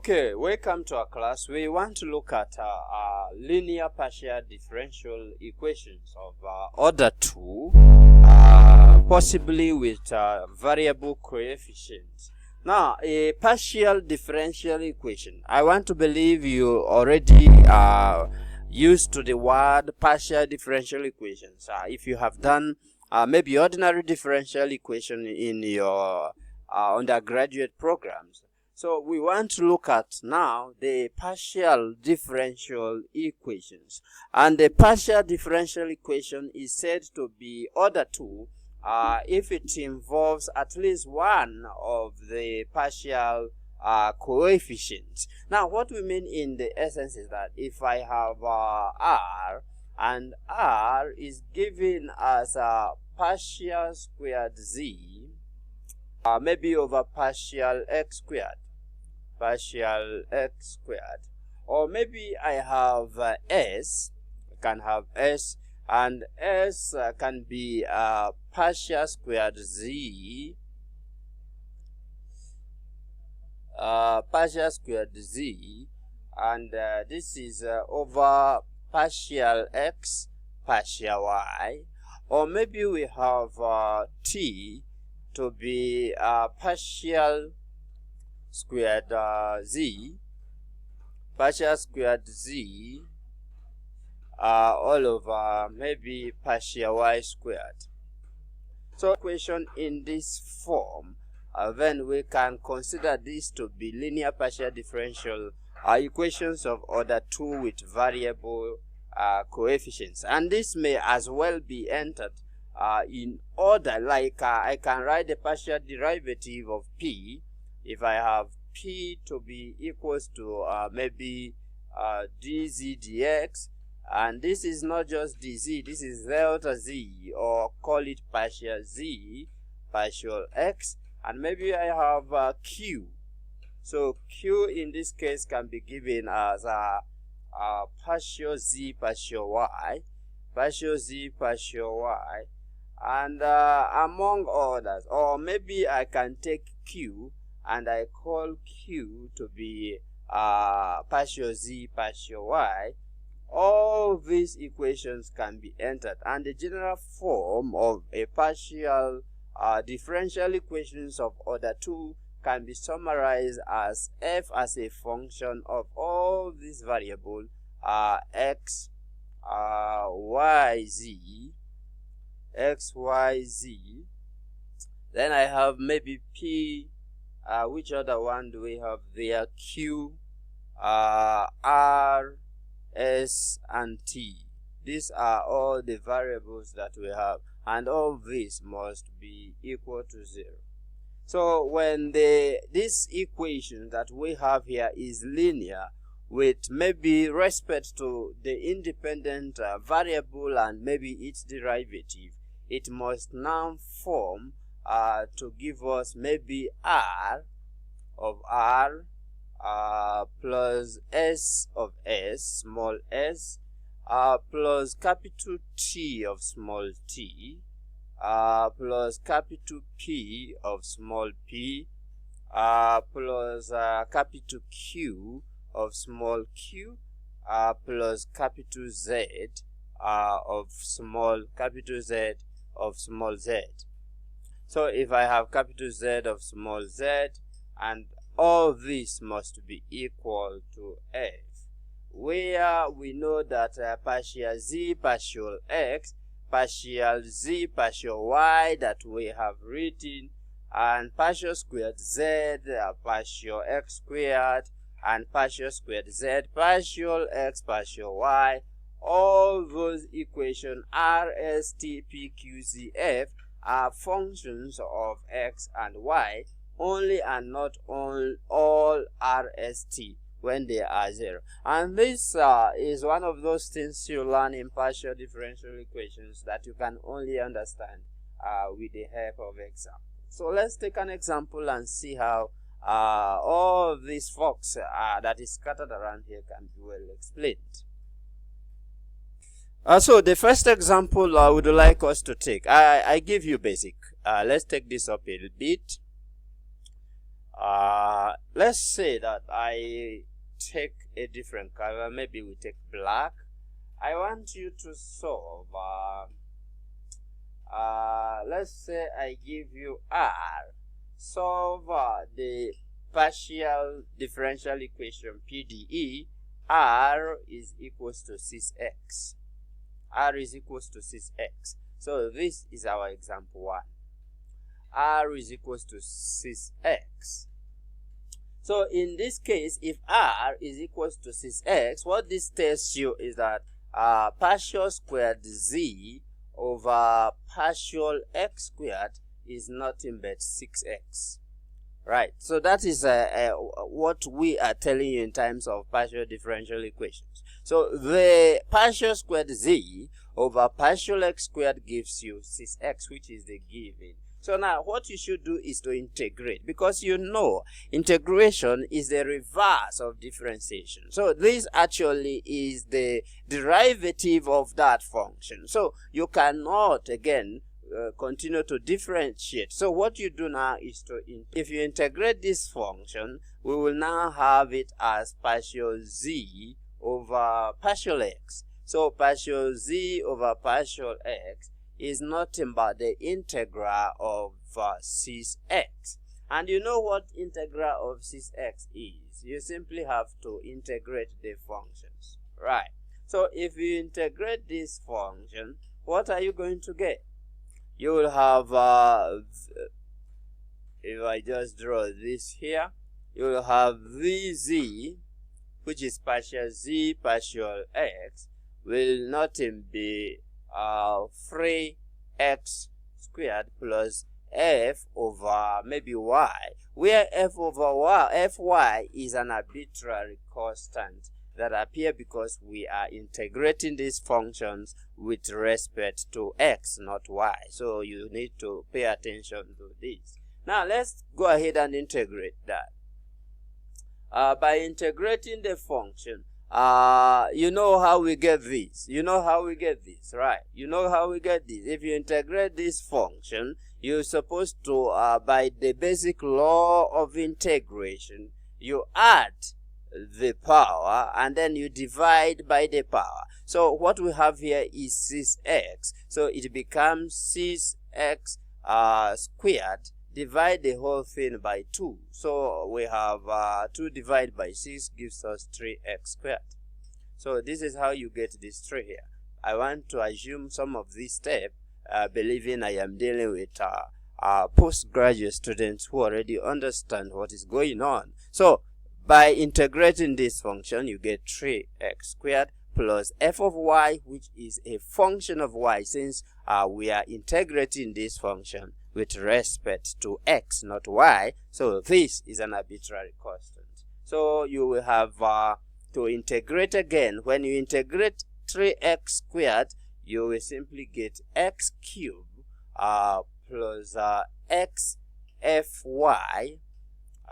Okay, welcome to our class. We want to look at linear partial differential equations of order 2, possibly with variable coefficients. Now, a partial differential equation. I want to believe you already used to the word partial differential equations. If you have done maybe ordinary differential equation in your undergraduate programs. So we want to look at now the partial differential equations. And the partial differential equation is said to be order 2 if it involves at least one of the partial coefficients. Now what we mean in the essence is that if I have R, and R is given as a partial squared Z, maybe over partial x squared, or maybe I have S, I can have S, and S can be partial squared Z, and this is over partial X, partial Y, or maybe we have T to be partial squared Z, partial squared Z, all over maybe partial Y squared. So equation in this form, then we can consider this to be linear partial differential equations of order 2 with variable coefficients. And this may as well be entered in order, like I can write the partial derivative of P if I have P to be equals to maybe dz dx, and this is not just dz, this is delta z, or call it partial z, partial x, and maybe I have q. So q in this case can be given as partial z, partial y, partial z, partial y, and among others. Or maybe I can take q and I call q to be partial z, partial y. All these equations can be entered, and the general form of a partial differential equations of order 2 can be summarized as f as a function of all these variables x, y, z, x, y, z. Then I have maybe p. Which other one do we have there? Q, R, S, and T. These are all the variables that we have, and all these must be equal to 0. So when this equation that we have here is linear with maybe respect to the independent variable and maybe its derivative, it must now form to give us maybe R of R plus S of S, small s, plus capital T of small t, plus capital P of small p, plus capital Q of small q, plus capital Z of small z. So if I have capital Z of small z, and all this must be equal to f, where we know that partial z, partial x, partial z, partial y that we have written, and partial squared z, partial x squared, and partial squared z, partial x, partial y, all those equations R, S, T, P, Q, Z, F are functions of x and y only, and not all R, S, T when they are 0. And this is one of those things you learn in partial differential equations that you can only understand with the help of example. So let's take an example and see how all these folks that is scattered around here can be well explained. So the first example I would like us to take, I give you basic. Let's take this up a little bit. let's say that I take a different color. Maybe we take black. I want you to solve, let's say I give you R. Solve the partial differential equation PDE. R is equals to 6x. R is equals to 6x. So this is our example 1. R is equals to 6x. So in this case, if R is equals to 6x, what this tells you is that partial squared z over partial x squared is nothing but 6x. Right, so that is what we are telling you in terms of partial differential equations. So the partial squared z over partial x squared gives you 6x, which is the given. So now what you should do is to integrate, because you know integration is the reverse of differentiation. So this actually is the derivative of that function. So you cannot again continue to differentiate. So what you do now is to, if you integrate this function, we will now have it as partial z over partial x. So partial z over partial x is nothing but the integral of 6x. And you know what integral of 6x is? You simply have to integrate the functions, right? So if you integrate this function, what are you going to get? You will have, if I just draw this here, you will have vz, which is partial z partial x, will nothing be 3x squared plus f over maybe y, where f over y, fy is an arbitrary constant that appear because we are integrating these functions with respect to x, not y. So you need to pay attention to this. Now let's go ahead and integrate that. By integrating the function, you know how we get this. You know how we get this, right? You know how we get this. If you integrate this function, you're supposed to, by the basic law of integration, you add the power and then you divide by the power. So what we have here is 6x. So it becomes 6x squared. Divide the whole thing by 2. So we have 2 divided by 6 gives us 3x squared. So this is how you get this 3 here. I want to assume some of this step, believing I am dealing with postgraduate students who already understand what is going on. So by integrating this function, you get 3x squared plus f of y, which is a function of y, since we are integrating this function with respect to x, not y. So this is an arbitrary constant. So you will have to integrate again. When you integrate 3x squared, you will simply get x cubed plus x fy,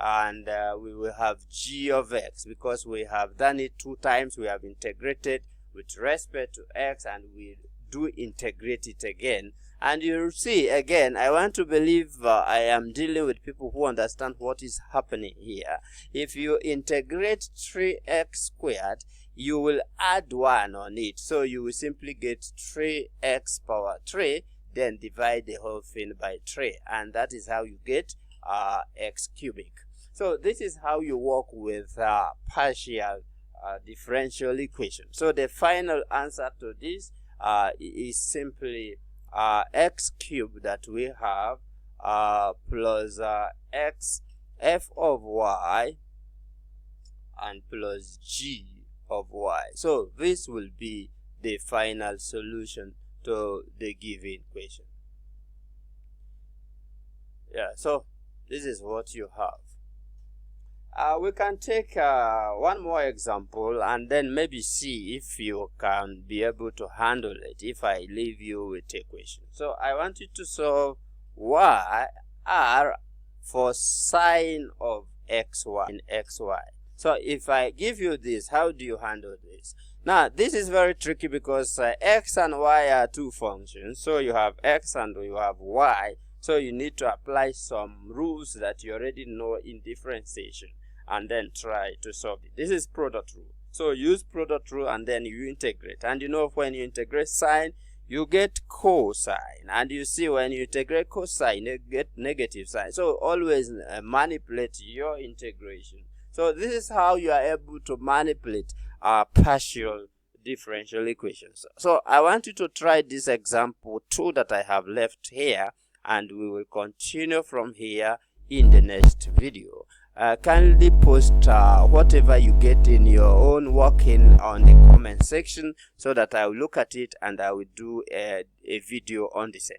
and we will have g of x, because we have done it 2 times. We have integrated with respect to x, and we do integrate it again. And you'll see again, I want to believe I am dealing with people who understand what is happening here. If you integrate 3x squared, you will add 1 on it. So you will simply get 3x power 3, then divide the whole thing by 3. And that is how you get x cubic. So this is how you work with partial differential equation. So the final answer to this is simply x cubed that we have plus x f of y and plus g of y. So this will be the final solution to the given equation. Yeah, so this is what you have. We can take one more example and then maybe see if you can be able to handle it if I leave you with a question. So I want you to solve r for sine of xy in xy. So if I give you this, how do you handle this? Now this is very tricky because x and y are 2 functions. So you have x and you have y. So you need to apply some rules that you already know in differentiation and then try to solve it. This is product rule. So use product rule and then you integrate. And you know, when you integrate sine, you get cosine. And you see, when you integrate cosine, you get negative sine. So always manipulate your integration. So this is how you are able to manipulate partial differential equations. So I want you to try this example 2 that I have left here, and we will continue from here in the next video. Kindly post whatever you get in your own working on the comment section so that I will look at it and I will do a video on the same.